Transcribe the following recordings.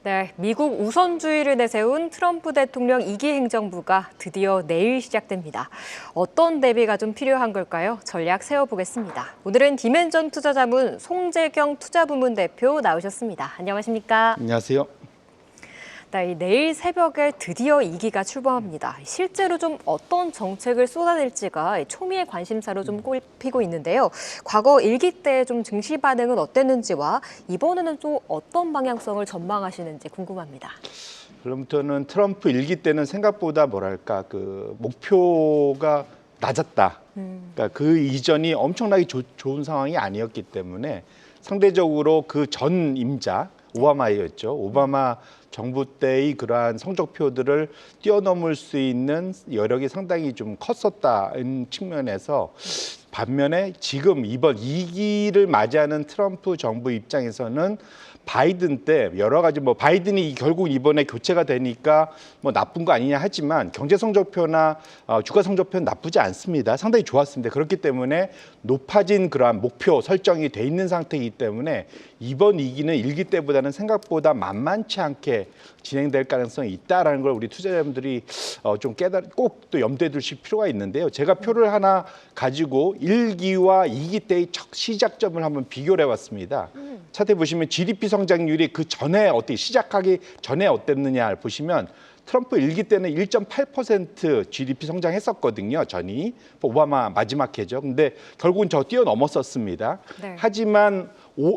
네, 미국 우선주의를 내세운 트럼프 대통령 2기 행정부가 드디어 내일 시작됩니다. 어떤 대비가 좀 필요한 걸까요? 전략 세워보겠습니다. 오늘은 디멘전 투자자문 송재경 투자부문 대표 나오셨습니다. 안녕하십니까? 안녕하세요. 네, 내일 새벽에 드디어 2기가 출범합니다. 실제로 좀 어떤 정책을 쏟아낼지가 초미의 관심사로 좀 꼽히고 있는데요. 과거 1기 때 좀 증시 반응은 어땠는지와 이번에는 또 어떤 방향성을 전망하시는지 궁금합니다. 그럼부터는 트럼프 1기 때는 생각보다 뭐랄까 그 목표가 낮았다. 그러니까 그 이전이 엄청나게 좋은 상황이 아니었기 때문에 상대적으로 그 전 임자 오바마였죠. 오바마 정부 때의 그러한 성적표들을 뛰어넘을 수 있는 여력이 상당히 좀 컸었다는 측면에서 반면에 지금 이번 2기를 맞이하는 트럼프 정부 입장에서는 바이든 때 여러 가지 바이든이 결국 이번에 교체가 되니까 나쁜 거 아니냐 하지만 경제 성적표나 주가 성적표는 나쁘지 않습니다. 상당히 좋았습니다. 그렇기 때문에 높아진 그러한 목표 설정이 돼 있는 상태이기 때문에 이번 2기는 1기 때보다는 생각보다 만만치 않게 진행될 가능성이 있다라는 걸 우리 투자자분들이 좀 꼭 또 염두에 두실 필요가 있는데요. 제가 표를 하나 가지고 1기와 2기 때의 첫 시작점을 한번 비교를 해봤습니다. 차트에 보시면 GDP 성장률이 그 전에 시작하기 전에 어땠느냐를 보시면 트럼프 1기 때는 1.8% GDP 성장했었거든요. 전이 오바마 마지막 해죠. 근데 결국은 뛰어넘었었습니다. 네. 하지만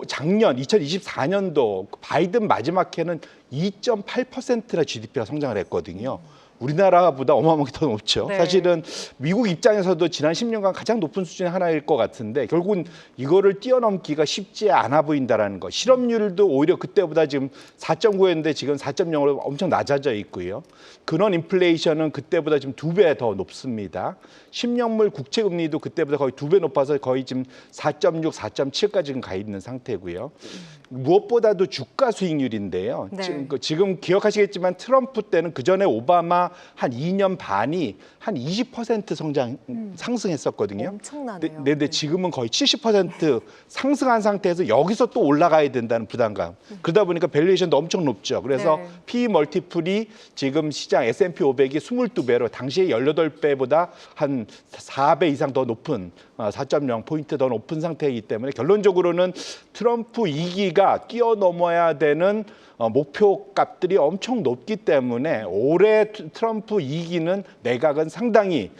작년 2024년도 바이든 마지막 해는 2.8%나 GDP가 성장을 했거든요. 우리나라보다 어마어마하게 더 높죠. 네. 사실은 미국 입장에서도 지난 10년간 가장 높은 수준의 하나일 것 같은데 결국은 이거를 뛰어넘기가 쉽지 않아 보인다라는 거. 실업률도 오히려 그때보다 지금 4.9였는데 지금 4.0으로 엄청 낮아져 있고요. 근원 인플레이션은 그때보다 지금 2배 더 높습니다. 10년물 국채 금리도 그때보다 거의 2배 높아서 거의 지금 4.6, 4.7까지 가 있는 상태고요. 무엇보다도 주가 수익률인데요. 네. 지금 기억하시겠지만 트럼프 때는 그 전에 오바마 한 2년 반이 한 20% 상승했었거든요. 엄청나네요. 근데 지금은 거의 70% 상승한 상태에서 여기서 또 올라가야 된다는 부담감. 그러다 보니까 밸류에이션도 엄청 높죠. 그래서 네. PE 멀티플이 지금 시장 S&P 500이 22배로 당시에 18배보다 한 4배 이상 더 높은 4.0포인트 더 높은 상태이기 때문에 결론적으로는 트럼프 2기가 뛰어넘어야 되는 목표 값들이 엄청 높기 때문에 올해 트럼프 2기는 내각은 상당히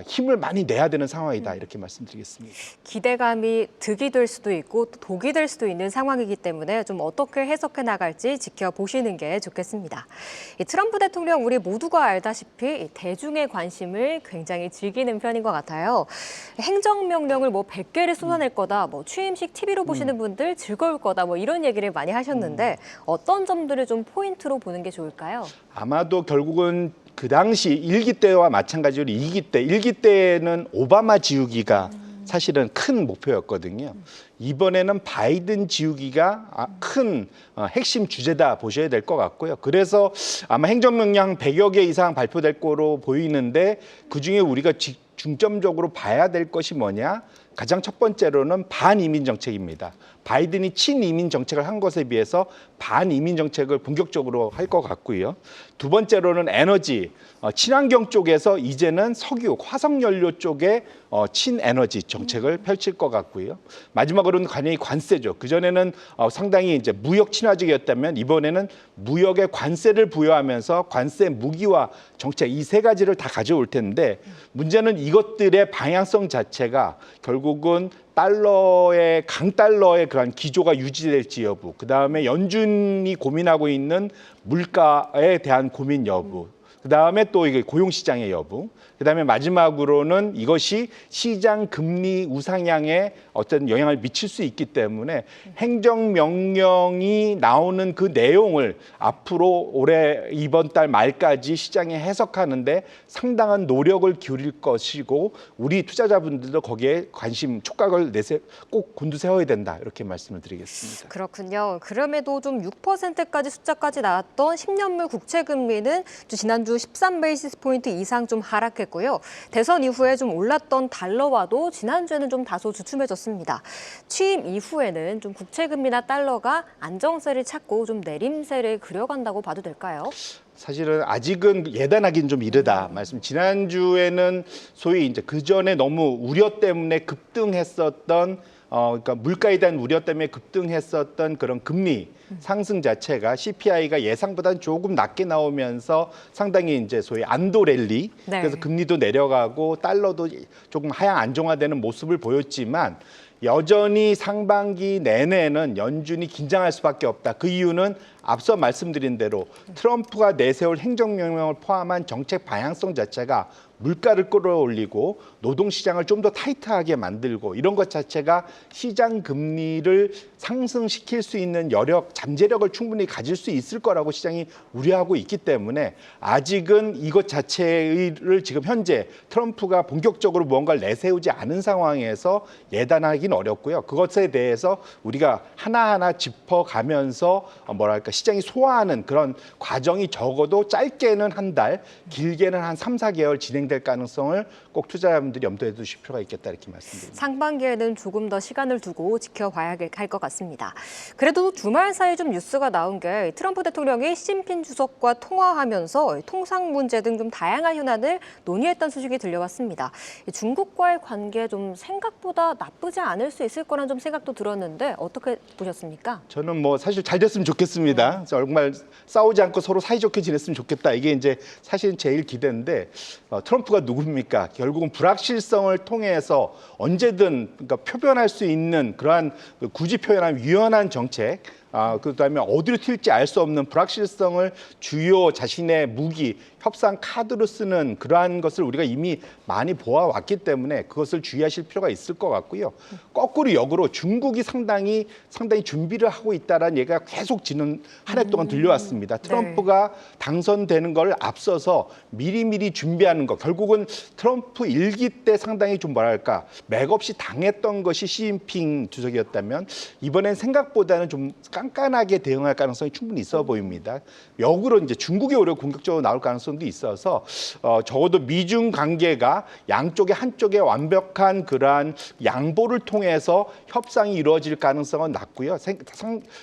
힘을 많이 내야 되는 상황이다 이렇게 말씀드리겠습니다. 기대감이 득이 될 수도 있고 또 독이 될 수도 있는 상황이기 때문에 좀 어떻게 해석해 나갈지 지켜보시는 게 좋겠습니다. 이 트럼프 대통령 우리 모두가 알다시피 대중의 관심을 굉장히 즐기는 편인 것 같아요. 행정명령을 100개를 쏟아낼 거다, 취임식 TV로 보시는 분들 즐거울 거다 이런 얘기를 많이 하셨는데 어떤 점들을 좀 포인트로 보는 게 좋을까요? 아마도 결국은 그 당시 1기 때와 마찬가지로 2기 때, 1기 때는 오바마 지우기가 사실은 큰 목표였거든요. 이번에는 바이든 지우기가 큰 핵심 주제다 보셔야 될 것 같고요. 그래서 아마 행정명령 100여 개 이상 발표될 거로 보이는데 그중에 우리가 중점적으로 봐야 될 것이 뭐냐? 가장 첫 번째로는 반이민 정책입니다. 바이든이 친이민 정책을 한 것에 비해서 반이민 정책을 본격적으로 할 것 같고요. 두 번째로는 에너지, 친환경 쪽에서 이제는 석유, 화석연료 쪽에 친에너지 정책을 펼칠 것 같고요. 마지막으로는 당연히 관세죠. 그전에는 상당히 이제 무역 친화적이었다면 이번에는 무역에 관세를 부여하면서 관세 무기화 정책 이 세 가지를 다 가져올 텐데 문제는 이것들의 방향성 자체가 결국은 강달러의 그런 기조가 유지될지 여부, 그다음에 연준이 고민하고 있는 물가에 대한 고민 여부, 그다음에 또 이게 고용시장의 여부, 그다음에 마지막으로는 이것이 시장 금리 우상향에 어떤 영향을 미칠 수 있기 때문에 행정명령이 나오는 그 내용을 앞으로 올해 이번 달 말까지 시장에 해석하는데 상당한 노력을 기울일 것이고 우리 투자자분들도 거기에 촉각을 꼭 곤두세워야 된다 이렇게 말씀을 드리겠습니다. 그렇군요. 그럼에도 좀 6%까지 숫자까지 나왔던 10년물 국채 금리는 지난주 13베이시스 포인트 이상 좀 하락했고 했고요. 대선 이후에 좀 올랐던 달러와도 지난주에는 좀 다소 주춤해졌습니다. 취임 이후에는 좀 국채금리나 달러가 안정세를 찾고 좀 내림세를 그려간다고 봐도 될까요? 사실은 아직은 예단하기는 좀 이르다. 지난주에는 소위 이제 그 전에 너무 우려 때문에 급등했었던 그러니까 물가에 대한 우려 때문에 급등했었던 그런 금리 상승 자체가 CPI가 예상보다는 조금 낮게 나오면서 상당히 이제 소위 안도 랠리, 네. 그래서 금리도 내려가고 달러도 조금 하향 안정화되는 모습을 보였지만 여전히 상반기 내내는 연준이 긴장할 수밖에 없다. 그 이유는 앞서 말씀드린 대로 트럼프가 내세울 행정명령을 포함한 정책 방향성 자체가 물가를 끌어올리고 노동시장을 좀 더 타이트하게 만들고 이런 것 자체가 시장 금리를 상승시킬 수 있는 여력, 잠재력을 충분히 가질 수 있을 거라고 시장이 우려하고 있기 때문에 아직은 이것 자체를 지금 현재 트럼프가 본격적으로 무언가를 내세우지 않은 상황에서 예단하기는 어렵고요. 그것에 대해서 우리가 하나하나 짚어가면서 시장이 소화하는 그런 과정이 적어도 짧게는 한 달, 길게는 한 3, 4개월 진행될 가능성을 꼭 투자자분들이 염두에 두실 필요가 있겠다 이렇게 말씀드립니다. 상반기에는 조금 더 시간을 두고 지켜봐야 할 것 같습니다. 그래도 주말 사이 좀 뉴스가 나온 게 트럼프 대통령이 시진핑 주석과 통화하면서 통상 문제 등 좀 다양한 현안을 논의했던 소식이 들려왔습니다. 중국과의 관계 좀 생각보다 나쁘지 않을 수 있을 거란 좀 생각도 들었는데 어떻게 보셨습니까? 저는 사실 잘 됐으면 좋겠습니다. 정말 싸우지 않고 서로 사이좋게 지냈으면 좋겠다. 이게 이제 사실 제일 기대인데 트럼프가 누굽니까? 결국은 불확실성을 통해서 언제든 그러니까 표변할 수 있는 그러한 굳이 표현한 유연한 정책, 그다음에 어디로 튈지 알 수 없는 불확실성을 주요 자신의 무기, 협상 카드로 쓰는 그러한 것을 우리가 이미 많이 보아왔기 때문에 그것을 주의하실 필요가 있을 것 같고요. 거꾸로 역으로 중국이 상당히 준비를 하고 있다라는 얘기가 계속 지난 한 해 동안 들려왔습니다. 트럼프가 당선되는 걸 앞서서 미리미리 준비하는 것. 결국은 트럼프 일기 때 상당히 좀 맥없이 당했던 것이 시진핑 주석이었다면 이번엔 생각보다는 좀 깐깐하게 대응할 가능성이 충분히 있어 보입니다. 역으로 이제 중국이 오히려 공격적으로 나올 가능성도 있어서 적어도 미중 관계가 양쪽에 한쪽에 완벽한 그러한 양보를 통해서 협상이 이루어질 가능성은 낮고요.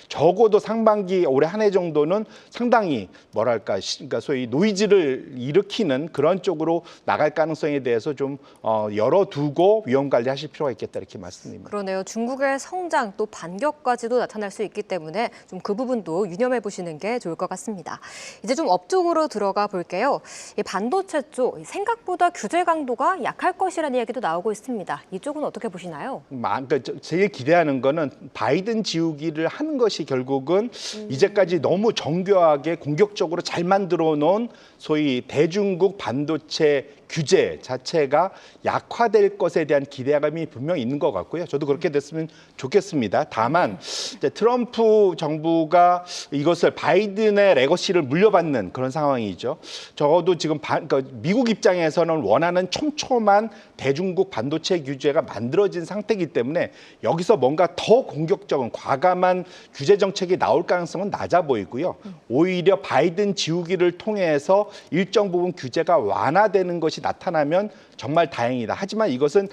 적어도 상반기 올해 한 해 정도는 상당히 그러니까 소위 노이즈를 일으키는 그런 쪽으로 나갈 가능성에 대해서 좀 열어두고 위험 관리하실 필요가 있겠다 이렇게 말씀드립니다. 그러네요. 중국의 성장 또 반격까지도 나타날 수 있기 때문에 좀 그 부분도 유념해 보시는 게 좋을 것 같습니다. 이제 좀 업종으로 들어가 볼게요. 이 반도체 쪽 생각보다 규제 강도가 약할 것이라는 얘기도 나오고 있습니다. 이쪽은 어떻게 보시나요? 그러니까 제일 기대하는 거는 바이든 지우기를 하는 것이 결국은 이제까지 너무 정교하게 공격적으로 잘 만들어 놓은 소위 대중국 반도체 규제 자체가 약화될 것에 대한 기대감이 분명히 있는 것 같고요. 저도 그렇게 됐으면 좋겠습니다. 다만 이제 트럼프 정부가 이것을 바이든의 레거시를 물려받는 그런 상황이죠. 적어도 지금 그러니까 미국 입장에서는 원하는 촘촘한 대중국 반도체 규제가 만들어진 상태이기 때문에 여기서 뭔가 더 공격적인 과감한 규제 정책이 나올 가능성은 낮아 보이고요. 오히려 바이든 지우기를 통해서 일정 부분 규제가 완화되는 것이 나타나면 정말 다행이다. 하지만 이것은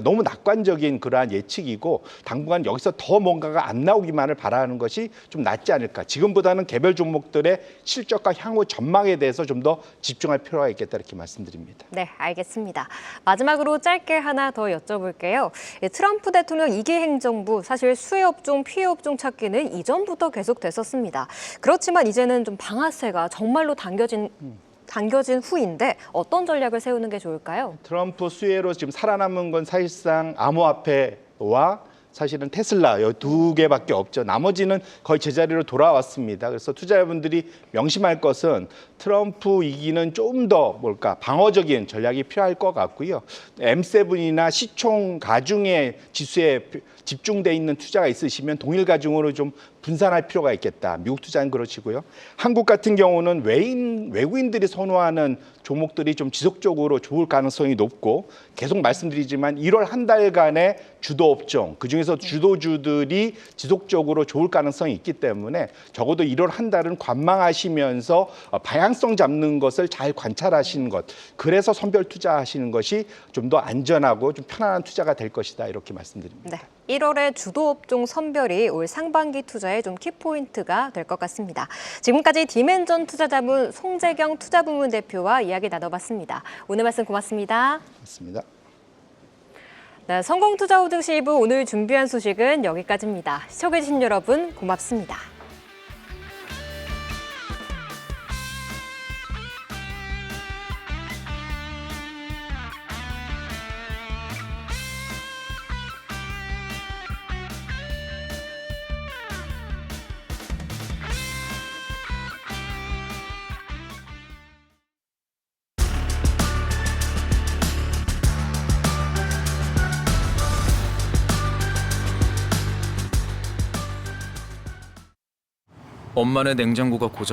너무 낙관적인 그러한 예측이고 당분간 여기서 더 뭔가가 안 나오기만을 바라는 것이 좀 낫지 않을까. 지금보다는 개별 종목들의 실적과 향후 전망에 대해서 좀 더 집중할 필요가 있겠다 이렇게 말씀드립니다. 네, 알겠습니다. 마지막으로 짧게 하나 더 여쭤볼게요. 트럼프 대통령 2기 행정부 사실 수혜업종, 피해업종 찾기는 이전부터 계속됐었습니다. 그렇지만 이제는 좀 방아쇠가 정말로 당겨진 후인데 어떤 전략을 세우는 게 좋을까요? 트럼프 수혜로 지금 살아남은 건 사실상 암호화폐와 사실은 테슬라 이 두 개밖에 없죠. 나머지는 거의 제자리로 돌아왔습니다. 그래서 투자자분들이 명심할 것은 트럼프 이기는 좀 더 방어적인 전략이 필요할 것 같고요. M7이나 시총 가중의 지수에 집중돼 있는 투자가 있으시면 동일 가중으로 좀 분산할 필요가 있겠다. 미국 투자는 그렇지고요. 한국 같은 경우는 외국인들이 선호하는 종목들이 좀 지속적으로 좋을 가능성이 높고 계속 말씀드리지만 1월 한 달간의 주도 업종, 그중에서 주도주들이 지속적으로 좋을 가능성이 있기 때문에 적어도 1월 한 달은 관망하시면서 방향 방향성 잡는 것을 잘 관찰하시는 것, 그래서 선별 투자하시는 것이 좀 더 안전하고 좀 편안한 투자가 될 것이다, 이렇게 말씀드립니다. 네. 1월의 주도 업종 선별이 올 상반기 투자의 좀 키포인트가 될 것 같습니다. 지금까지 디멘전 투자자문 송재경 투자부문 대표와 이야기 나눠봤습니다. 오늘 말씀 고맙습니다. 맞습니다. 네, 성공투자호득1부 오늘 준비한 소식은 여기까지입니다. 시청해주신 여러분 고맙습니다. 엄마네 냉장고가 고장